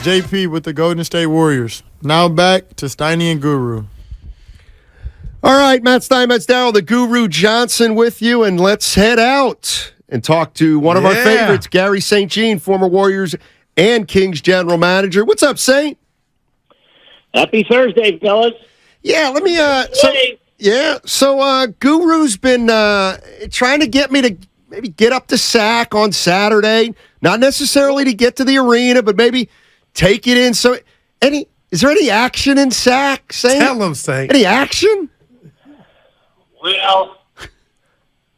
JP with the Golden State Warriors. Now back to Steiny and Guru. All right, Matt Stein, Matt Darrell, the Guru Johnson with you, and let's head out and talk to one of our favorites, Garry St, former Warriors and Kings general manager. What's up, Saint? Happy Thursday, fellas. Yeah, let me. So Guru's been trying to get me to maybe get up to Sac on Saturday. Not necessarily to get to the arena, but maybe take it in. So, is there any action in Sac, Saint? Tell him, Saint. Any action? Well,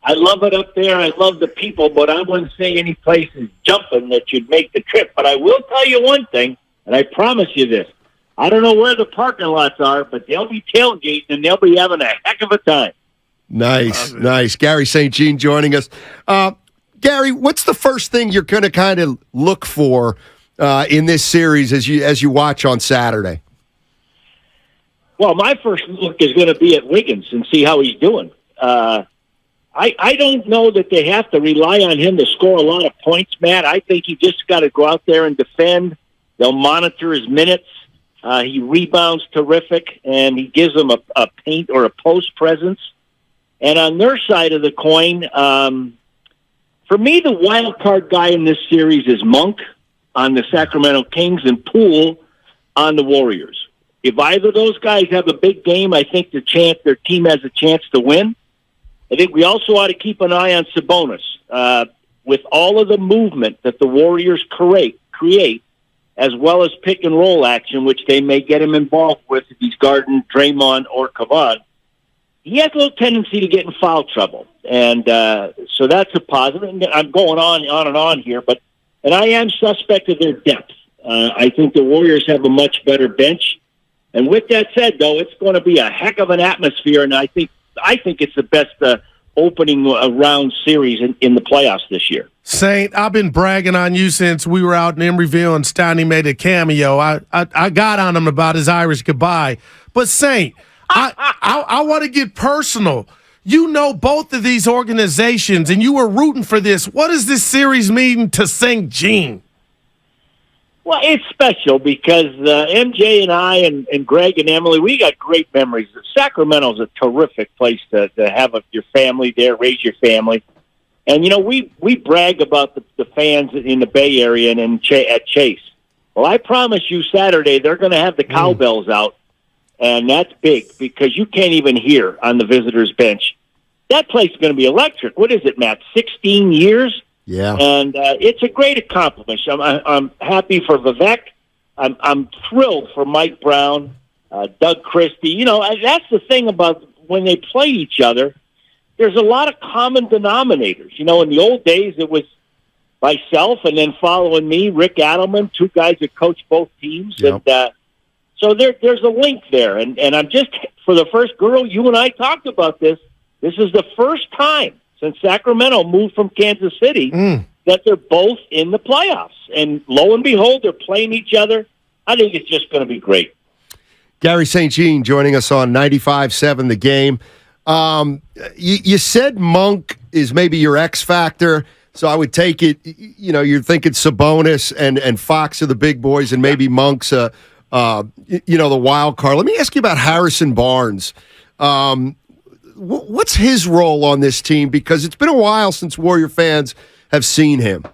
I love it up there. I love the people, but I wouldn't say any place is jumping that you'd make the trip. But I will tell you one thing, and I promise you this. I don't know where the parking lots are, but they'll be tailgating, and they'll be having a heck of a time. Nice. Garry St. joining us. Garry, what's the first thing you're going to kind of look for in this series as you watch on Saturday? Well, my first look is going to be at Wiggins and see how he's doing. I don't know that they have to rely on him to score a lot of points, Matt. I think he just got to go out there and defend. They'll monitor his minutes. He rebounds terrific, and he gives them a paint or a post presence. And on their side of the coin, for me, the wild card guy in this series is Monk on the Sacramento Kings and Poole on the Warriors. If either of those guys have a big game, I think their team has a chance to win. I think we also ought to keep an eye on Sabonis. With all of the movement that the Warriors create, as well as pick and roll action, which they may get him involved with if he's guarding Draymond or Kavad, he has a little tendency to get in foul trouble. And so that's a positive. And I'm going on and on here, and I am suspect of their depth. I think the Warriors have a much better bench. And with that said, though, it's going to be a heck of an atmosphere, and I think it's the best opening round series in the playoffs this year. Saint, I've been bragging on you since we were out in Emeryville and Steiny made a cameo. I got on him about his Irish goodbye. But, Saint, I want to get personal. You know both of these organizations, and you were rooting for this. What does this series mean to St. Jean? Well, it's special because MJ and I and Greg and Emily, we got great memories. Sacramento's a terrific place to have your family there, raise your family. And, we brag about the fans in the Bay Area and at Chase. Well, I promise you Saturday they're going to have the cowbells out, and that's big because you can't even hear on the visitors' bench. That place is going to be electric. What is it, Matt, 16 years? Yeah, and it's a great accomplishment. I'm happy for Vivek. I'm thrilled for Mike Brown, Doug Christie. That's the thing about when they play each other. There's a lot of common denominators. In the old days, it was myself and then following me, Rick Adelman, two guys that coached both teams, yep. And so there's a link there. And I'm just for the first girl. You and I talked about this. This is the first time since Sacramento moved from Kansas City, that they're both in the playoffs. And lo and behold, they're playing each other. I think it's just going to be great. Garry St. joining us on 95.7 The Game. You said Monk is maybe your X factor, so I would take it, you're thinking Sabonis and Fox are the big boys, and maybe Monk's, the wild card. Let me ask you about Harrison Barnes. What's his role on this team? Because it's been a while since Warrior fans have seen him.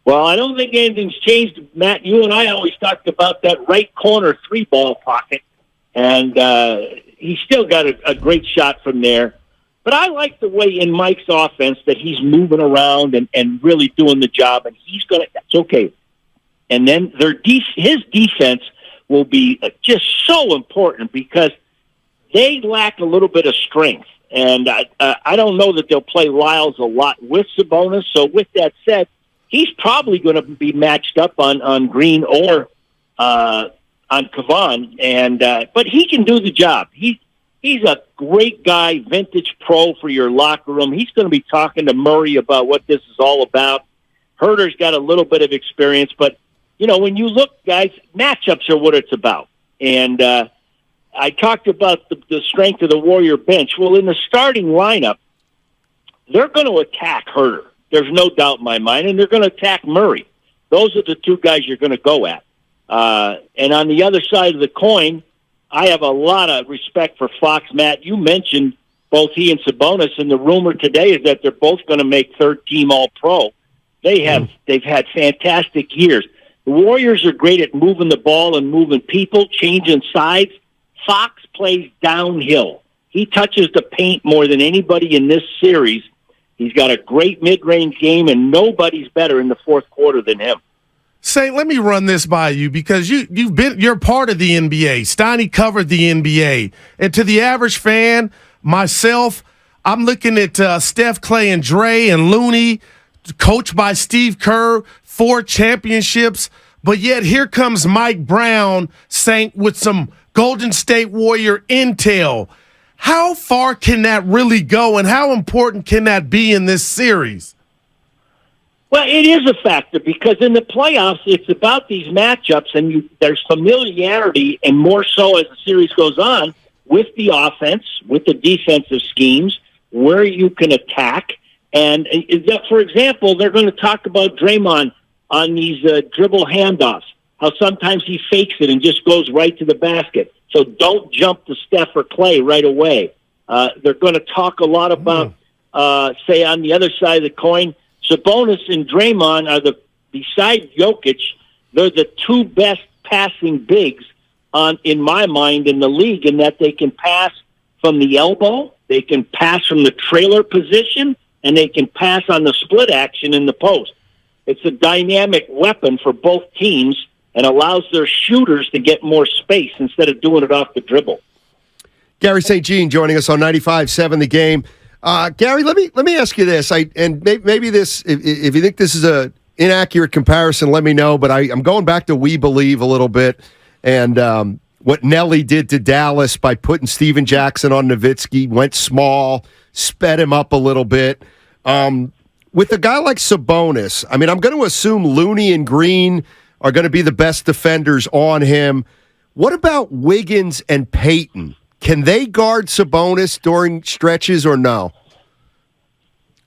Well, I don't think anything's changed, Matt. You and I always talked about that right corner three-ball pocket, and he's still got a great shot from there. But I like the way in Mike's offense that he's moving around and really doing the job, and that's okay. And then his defense will be just so important because they lack a little bit of strength, and I don't know that they'll play Lyles a lot with Sabonis. So with that said, he's probably going to be matched up on Green or on Kavan, but he can do the job. He's a great guy, vintage pro for your locker room. He's going to be talking to Murray about what this is all about. Herter's got a little bit of experience, but when you look, guys, matchups are what it's about, and I talked about the strength of the Warrior bench. Well, in the starting lineup, they're going to attack Herter. There's no doubt in my mind, and they're going to attack Murray. those are the two guys you're going to go at. And on the other side of the coin, I have a lot of respect for Fox. Matt, you mentioned both he and Sabonis, and the rumor today is that they're both going to make third-team All-Pro. They've had fantastic years. The Warriors are great at moving the ball and moving people, changing sides. Fox plays downhill. He touches the paint more than anybody in this series. He's got a great mid-range game, and nobody's better in the fourth quarter than him. Saint, let me run this by you because you're part of the NBA. Steiny covered the NBA. And to the average fan, myself, I'm looking at Steph, Clay, and Dre and Looney, coached by Steve Kerr, 4 championships. But yet here comes Mike Brown, Saint, with some Golden State Warrior intel. How far can that really go, and how important can that be in this series? Well, it is a factor because in the playoffs, it's about these matchups, and there's familiarity, and more so as the series goes on, with the offense, with the defensive schemes, where you can attack. And, for example, they're going to talk about Draymond on these dribble handoffs, how sometimes he fakes it and just goes right to the basket. So don't jump to Steph or Clay right away. They're going to talk a lot about, say, on the other side of the coin, Sabonis and Draymond are beside Jokic, they're the 2 best passing bigs in my mind in the league, in that they can pass from the elbow, they can pass from the trailer position, and they can pass on the split action in the post. It's a dynamic weapon for both teams and allows their shooters to get more space instead of doing it off the dribble. Garry St. joining us on 95.7 The Game. Gary, let me ask you this. Maybe this, if you think this is a inaccurate comparison, let me know. But I'm going back to We Believe a little bit, and what Nelly did to Dallas by putting Steven Jackson on Nowitzki, went small, sped him up a little bit. With a guy like Sabonis, I mean, I'm going to assume Looney and Green are going to be the best defenders on him. What about Wiggins and Payton? Can they guard Sabonis during stretches or no?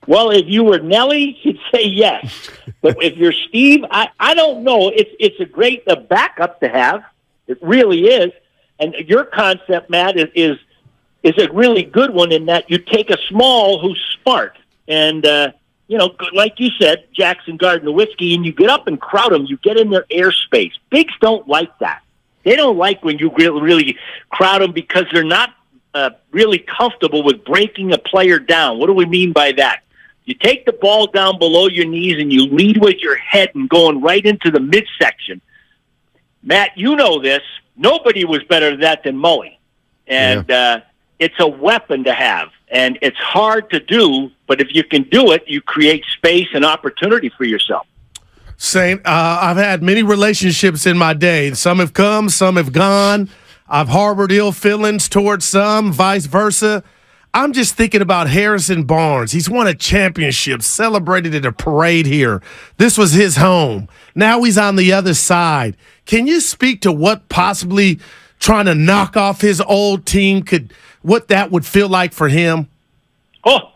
Well, if you were Nelly, you'd say yes. But if you're Steve, I don't know. It's a great backup to have. It really is. And your concept, Matt, is a really good one in that you take a small who's smart. And, like you said, Jackson guard Nowitzki, and you get up and crowd them. You get in their airspace. Bigs don't like that. They don't like when you really crowd them because they're not really comfortable with breaking a player down. What do we mean by that? You take the ball down below your knees and you lead with your head and going right into the midsection. Matt, you know this. Nobody was better at that than Mully. And it's a weapon to have. And it's hard to do, but if you can do it, you create space and opportunity for yourself. Saint, I've had many relationships in my day. Some have come, some have gone. I've harbored ill feelings towards some, vice versa. I'm just thinking about Harrison Barnes. He's won a championship, celebrated at a parade here. This was his home. Now he's on the other side. Can you speak to what possibly trying to knock off his old team what that would feel like for him? Oh,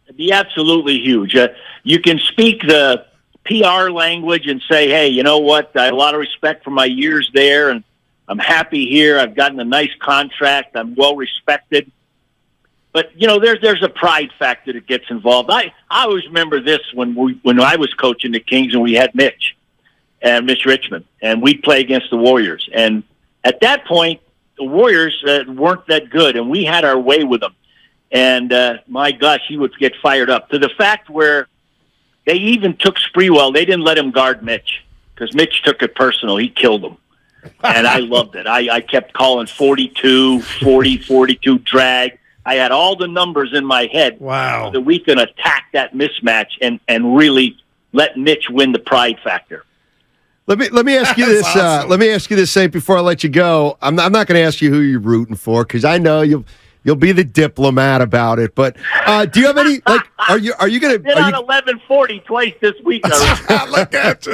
it'd be absolutely huge. You can speak the PR language and say, hey, you know what? I have a lot of respect for my years there, and I'm happy here. I've gotten a nice contract. I'm well respected. But, there's a pride factor that gets involved. I always remember this when I was coaching the Kings and we had Mitch Richmond, and we'd play against the Warriors. And at that point, the Warriors weren't that good, and we had our way with them. And, my gosh, he would get fired up to the fact where they even took Sprewell. They didn't let him guard Mitch because Mitch took it personal. He killed him. And I loved it. I kept calling 42, 40, 42 drag. I had all the numbers in my head. Wow. So that we can attack that mismatch and really let Mitch win the pride factor. Let me ask you this. Awesome. Let me ask you this, Saint, before I let you go. I'm not going to ask you who you're rooting for because I know you'll be the diplomat about it. But do you have any Are you going to? Been on 1140 twice this week already. Look at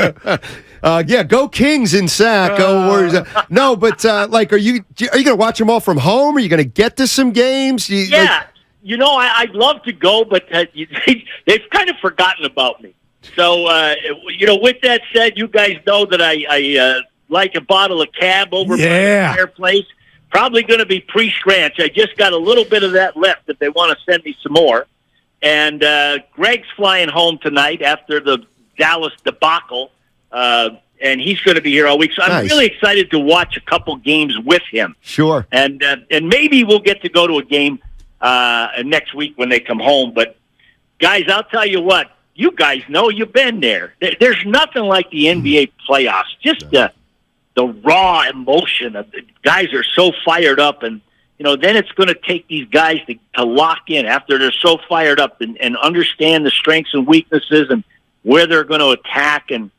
you. Go Kings in sack. Go Warriors. No, but are you going to watch them all from home? Are you going to get to some games? I'd love to go, but they've kind of forgotten about me. So, with that said, you guys know that I like a bottle of Cab over by the fireplace. Probably going to be pre-scranch. I just got a little bit of that left if they want to send me some more. And Greg's flying home tonight after the Dallas debacle, and he's going to be here all week. So I'm really excited to watch a couple games with him. Sure. And maybe we'll get to go to a game next week when they come home. But, guys, I'll tell you what. You guys know you've been there. There's nothing like the NBA playoffs. Just the raw emotion of the guys are so fired up, and then it's going to take these guys to lock in after they're so fired up and understand the strengths and weaknesses and where they're going to attack. And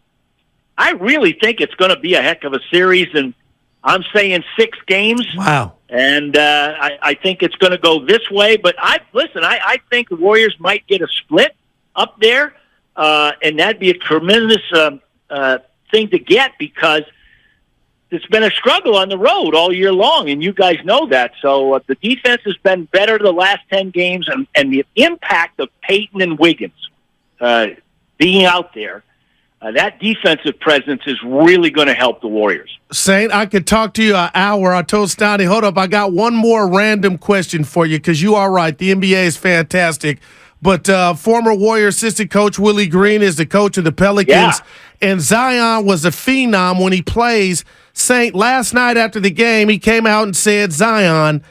I really think it's going to be a heck of a series, and I'm saying 6 games. Wow. And I think it's going to go this way. But I think the Warriors might get a split up there, and that'd be a tremendous thing to get because it's been a struggle on the road all year long, and you guys know that. So the defense has been better the last 10 games, and the impact of Peyton and Wiggins being out there, that defensive presence is really going to help the Warriors. Saint, I could talk to you an hour. I told Steiny, hold up, I got one more random question for you because you are right. The NBA is fantastic. But former Warrior assistant coach Willie Green is the coach of the Pelicans, and Zion was a phenom when he plays. Saint, last night after the game, he came out and said, Zion,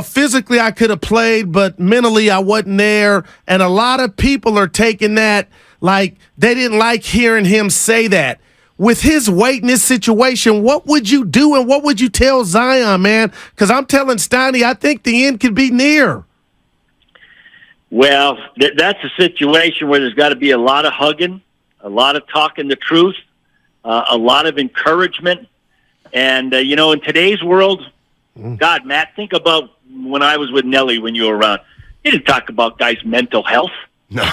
physically I could have played, but mentally I wasn't there. And a lot of people are taking that like they didn't like hearing him say that. With his weight in this situation, what would you do and what would you tell Zion, man? Because I'm telling Steiny, I think the end could be near. Well, that's a situation where there's got to be a lot of hugging, a lot of talking the truth, a lot of encouragement. And, in today's world, God, Matt, think about when I was with Nelly when you were around. You didn't talk about guys' mental health. No.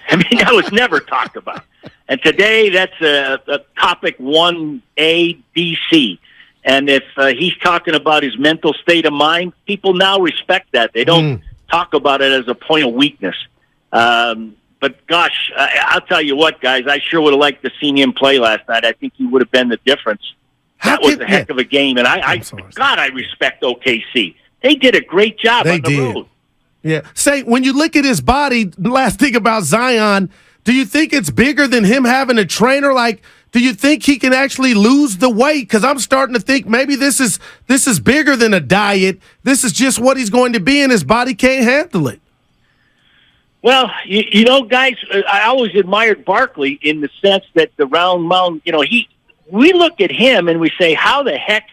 I mean, that was never talked about. And today, that's a topic 1A, B, C. And if he's talking about his mental state of mind, people now respect that. They don't talk about it as a point of weakness. But, gosh, I'll tell you what, guys, I sure would have liked to seen him play last night. I think he would have been the difference. That was a heck of a game, and I respect OKC. They did a great job on the road. Yeah. Say, when you look at his body, the last thing about Zion, do you think it's bigger than him having a trainer? Like, do you think he can actually lose the weight? Because I'm starting to think maybe this is bigger than a diet. This is just what he's going to be, and his body can't handle it. Well, guys, I always admired Barkley in the sense that the round mound, we look at him and we say, how the heck,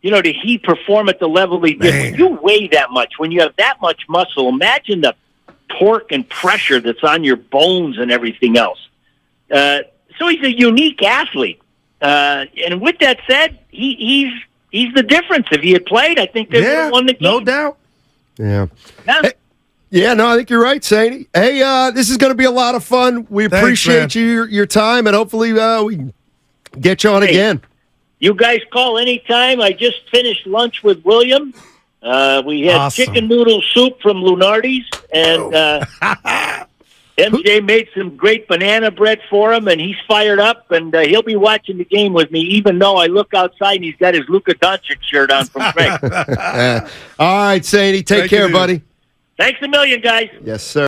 did he perform at the level he did? When you weigh that much, when you have that much muscle, imagine the torque and pressure that's on your bones and everything else. So he's a unique athlete. And with that said, he's the difference. If he had played, I think they would have won the game. No doubt. Yeah. I think you're right, Sainty. Hey, this is going to be a lot of fun. We appreciate your time, and hopefully we can get you on again. You guys call anytime. I just finished lunch with William. We had chicken noodle soup from Lunardi's, and MJ made some great banana bread for him, and he's fired up, and he'll be watching the game with me, even though I look outside and he's got his Luka Doncic shirt on from Greg. All right, Sainty. Take care, buddy. Thanks a million, guys. Yes, sir.